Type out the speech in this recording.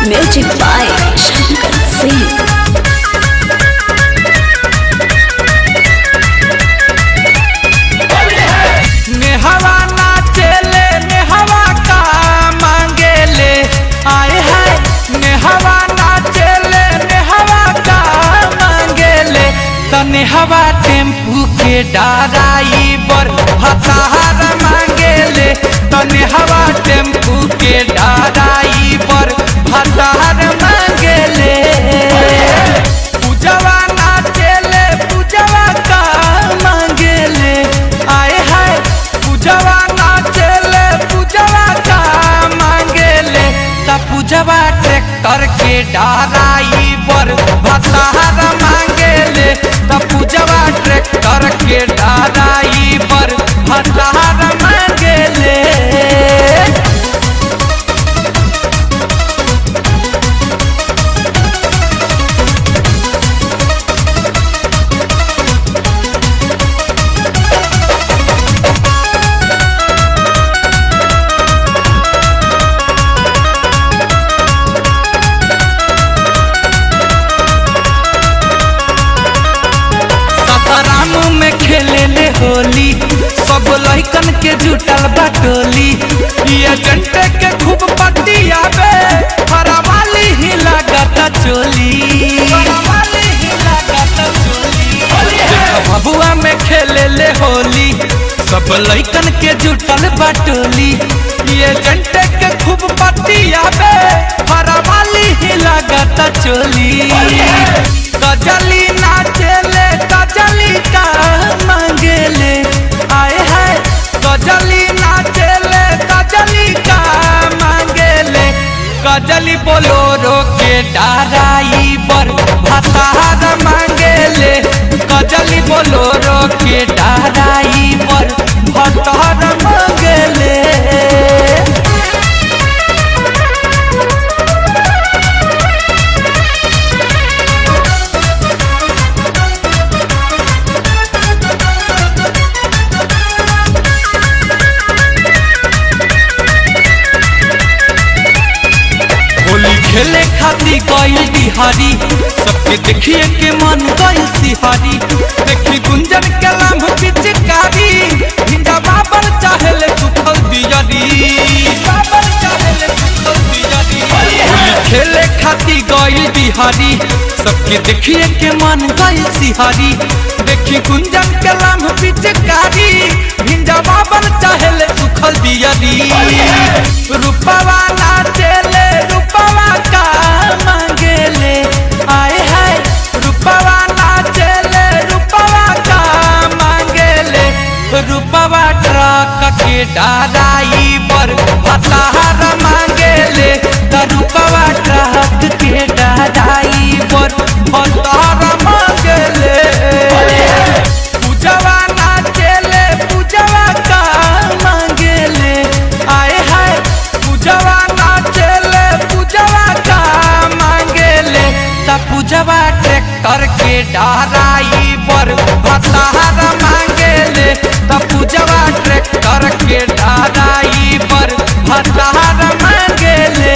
Music by Shankar Singh. नेहवा नाचेले नेहवा का मांगेले आए है नेहवा नाचेले नेहवा का मांगेले त नेहवा टेम्पू के ड्राइवर भतार मांगेले त नेहवा टेम्पू के ड्राइवर भतार मांगेले पूजवा नाचेले पूजवा का मांगेले आए है पूजवा नाचेले पूजवा का मांगेले त पूजवा ट्रैक्टर के ड्राइवर भतार मांगेले त पूजवा ट्रैक्टर के ड्राइवर भतार मांगेले। में खेले ले होली सब लइकन के जुटल बाटोली ये जंटे के खूब पट्टी आवे हरावाली ही लागता चोली बबुआ में खेले ले होली सब लइकन के जुटल बाटोली ये जंटे के खूब पट्टी आवे हरावाली ही लागता चोली गजली नाचेले गजली का मांगेले आए है गजली नाचेले गजली का मांगेले गजली बोलोरो के ड्राइवर भतार मांगेले गजली बोलोरो के ड्राइवर भतार मांगेले। खेले खाती गई बिहारी सबके देखिए के मन गई सिहारी देखी गुंजन के लाम पिचकारी हिंदा बाबर चाहेले सुखल दियारी खेले खाती गई बिहारी सबके देखिए के मन गई सिहारी देखी गुंजन के लाम पिचकारी हिंदा बाबर चाहेले सुखल दियारी रूपवा नाचेले रूपवा का मांगेले आए है रूपवा नाचेले रूपवा का मांगेले रूपवा ट्रक के ड्राइवर भतार मांगेले त रूपवा ट्रक के ड्राइवर भतार मांगेले पूजवा नाचेले पूजवा का मांगेले आए है पूजवा नाचेले पूजवा का मांगेले त पूजवा ट्रैक्टर के ड्राइवर भतार मांगेले त पूजवा ट्रैक्टर के ड्राइवर भतार मांगेले।